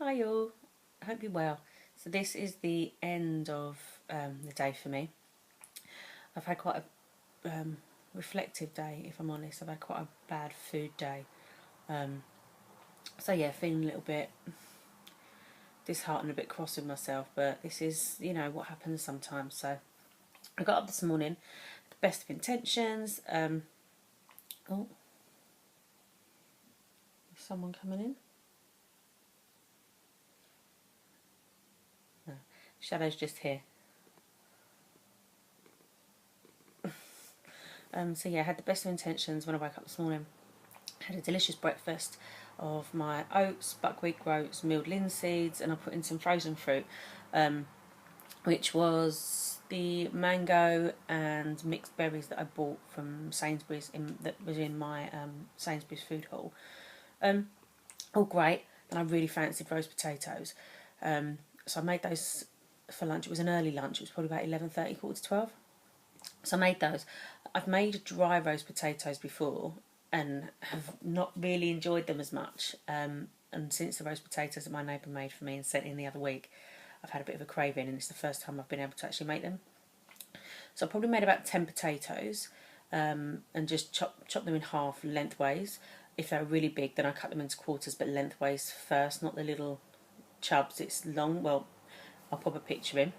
Hi all, I hope you're well. So this is the end of the day for me. I've had quite a reflective day, if I'm honest. I've had quite a bad food day. So yeah, feeling a little bit disheartened, a bit cross with myself, but this is, what happens sometimes. So I got up this morning, the best of intentions. Oh, is someone coming in? No, Shadow's just here. So yeah, I had the best of intentions when I woke up this morning. Had a delicious breakfast of my oats, buckwheat groats, milled linseeds, and I put in some frozen fruit, which was the mango and mixed berries that I bought from Sainsbury's that was in my Sainsbury's food haul. All great, and I really fancied roast potatoes, so I made those for lunch. It was an early lunch. It was probably about 11:30, quarter to 12. So I made those. I've made dry roast potatoes before and have not really enjoyed them as much. And since the roast potatoes that my neighbour made for me and sent in the other week, I've had a bit of a craving, and it's the first time I've been able to actually make them. So I probably made about 10 potatoes, and just chop them in half lengthways. If they're really big, then I cut them into quarters, but lengthways first, not the little chubs. It's long. Well, I'll pop a picture in.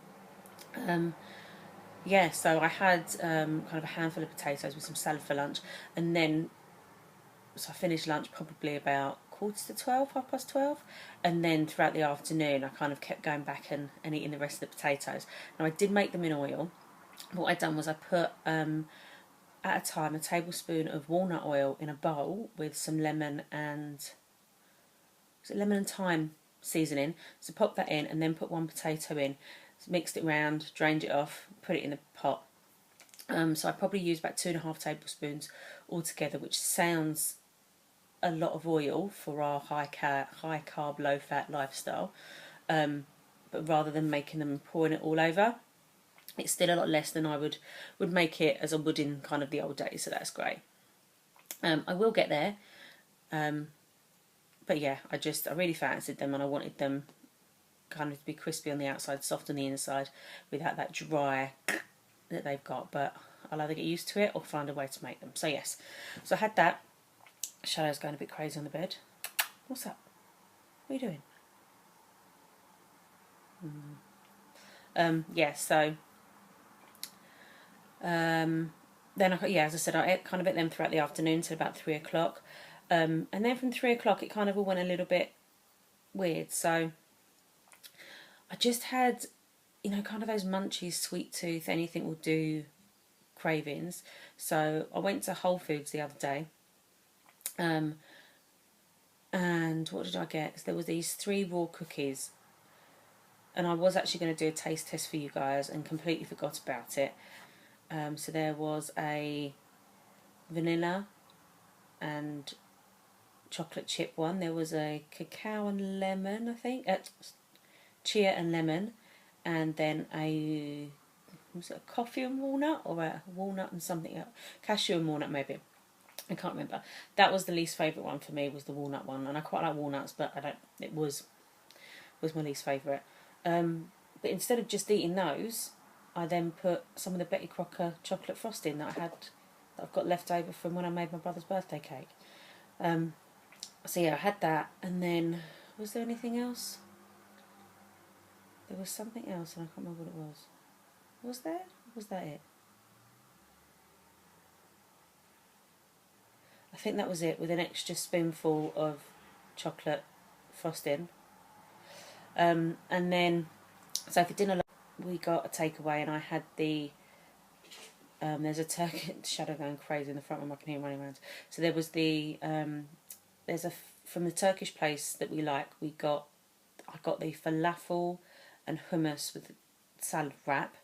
Yeah, so I had kind of a handful of potatoes with some salad for lunch, and then so I finished lunch probably about quarter to 12, 12:30, and then throughout the afternoon I kind of kept going back and eating the rest of the potatoes. Now I did make them in oil. What I'd done was I put at a time a tablespoon of walnut oil in a bowl with some lemon and thyme seasoning. So pop that in and then put one potato in. So mixed it round, drained it off, put it in the pot. So I probably used about 2.5 tablespoons altogether, which sounds a lot of oil for our high carb, low fat lifestyle. But rather than making them and pouring it all over, it's still a lot less than I would make it as I would in kind of the old days. So that's great. I will get there. But yeah, I really fancied them, and I wanted them kind of to be crispy on the outside, soft on the inside, without that dry that they've got. But I'll either get used to it or find a way to make them. So yes, so I had that. Shadow's going a bit crazy on the bed. What's up? What are you doing? Yeah, so then as I said, I ate kind of ate them throughout the afternoon till about 3 o'clock. And then from 3 o'clock it kind of all went a little bit weird. So I just had, kind of those munchies, sweet tooth, anything will do cravings. So I went to Whole Foods the other day. And what did I get? So there was these 3 raw cookies, and I was actually going to do a taste test for you guys and completely forgot about it. So there was a vanilla and chocolate chip one. There was a cacao and lemon, I think, chia and lemon, and then was it a coffee and walnut, or a walnut and something else? Cashew and walnut maybe. I can't remember. That was the least favourite one for me, was the walnut one, and I quite like walnuts, but I don't. It was my least favourite. But instead of just eating those, I then put some of the Betty Crocker chocolate frosting that I've got left over from when I made my brother's birthday cake. So yeah, I had that, and then was there anything else? There was something else, and I can't remember what it was. Was there? Was that it? I think that was it, with an extra spoonful of chocolate frosting. And then, so for dinner, we got a takeaway, and I had there's a turkey Shadow going crazy in the front room. I can hear him running around. So there was from the Turkish place that we like. I got the falafel and hummus with salad wrap.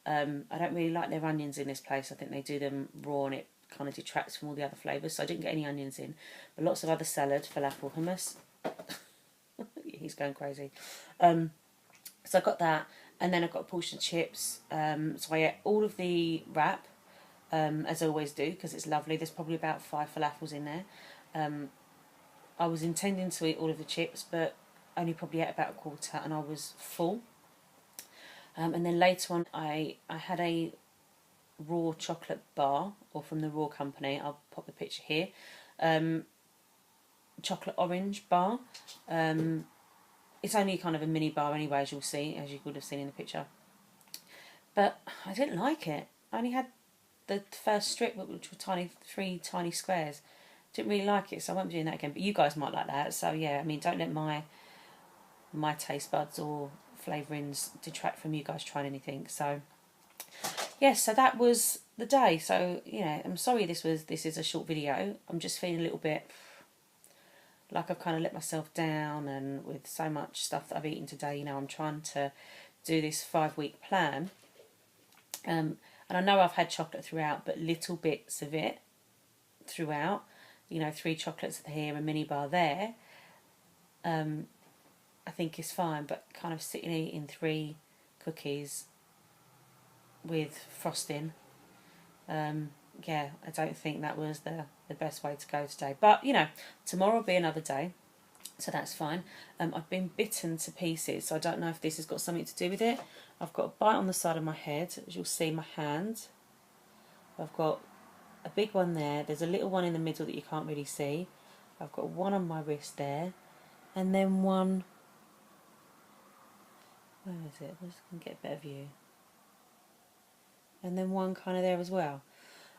I don't really like their onions in this place. I think they do them raw, and it kind of detracts from all the other flavours. So I didn't get any onions in, but lots of other salad, falafel, hummus. He's going crazy. So I got that, and then I got a portion of chips. So I ate all of the wrap, as I always do, because it's lovely. There's probably about 5 falafels in there. I was intending to eat all of the chips, but only probably ate about a quarter, and I was full. And then later on, I had a raw chocolate bar, or from the Raw company. I'll pop the picture here. Chocolate orange bar. It's only kind of a mini bar anyway, as you'll see, as you would have seen in the picture. But I didn't like it. I only had the first strip, which were three tiny squares. Didn't really like it, so I won't be doing that again. But you guys might like that, so yeah. I mean, don't let my taste buds or flavourings detract from you guys trying anything. So yes, so that was the day. So yeah, I'm sorry this is a short video. I'm just feeling a little bit like I've kind of let myself down, and with so much stuff that I've eaten today, you know, I'm trying to do this 5-week plan. And I know I've had chocolate throughout, but little bits of it throughout. You know, 3 chocolates here, a mini bar there. I think is fine, but kind of sitting eating 3 cookies with frosting, yeah, I don't think that was the best way to go today. But you know, tomorrow will be another day, so that's fine. I've been bitten to pieces, so I don't know if this has got something to do with it. I've got a bite on the side of my head, as you'll see my hand. I've got a big one there. There's a little one in the middle that you can't really see. I've got one on my wrist there, and then one. Where is it? I just can get a better view. And then one kind of there as well.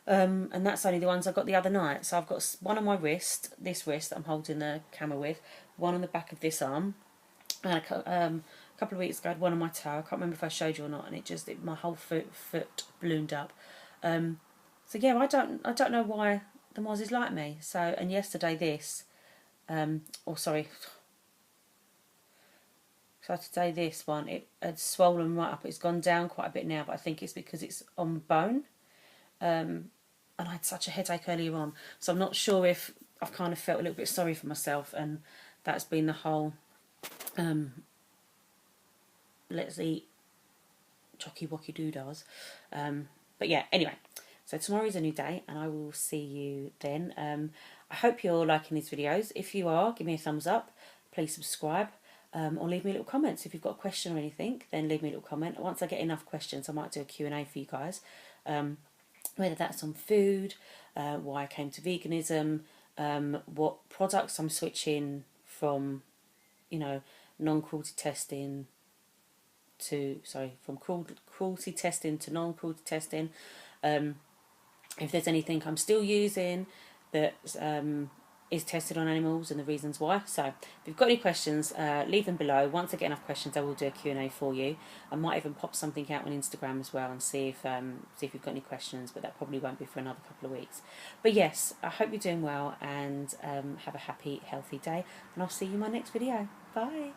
And that's only the ones I got the other night. So I've got one on my wrist, this wrist that I'm holding the camera with, one on the back of this arm, and a couple of weeks ago I had one on my toe. I can't remember if I showed you or not, and my whole foot ballooned up. So yeah, I don't know why the mozzies like me. So, and yesterday this, so today this one, it had swollen right up. It's gone down quite a bit now, but I think it's because it's on bone. And I had such a headache earlier on, so I'm not sure if I've kind of felt a little bit sorry for myself, and that's been the whole let's eat chocky wocky doodahs. But yeah, anyway, so tomorrow is a new day, and I will see you then. I hope you're liking these videos. If you are, give me a thumbs up, please subscribe, or leave me little comments. If you've got a question or anything, then leave me a little comment. Once I get enough questions, I might do a Q&A for you guys. Whether that's on food, why I came to veganism, what products I'm switching from, you know, non-cruelty testing from cruelty testing to non-cruelty testing. If there's anything I'm still using that is tested on animals, and the reasons why. So if you've got any questions, leave them below. Once I get enough questions, I will do a Q&A for you. I might even pop something out on Instagram as well and see if you've got any questions, but that probably won't be for another couple of weeks. But yes, I hope you're doing well, and have a happy, healthy day, and I'll see you in my next video. Bye.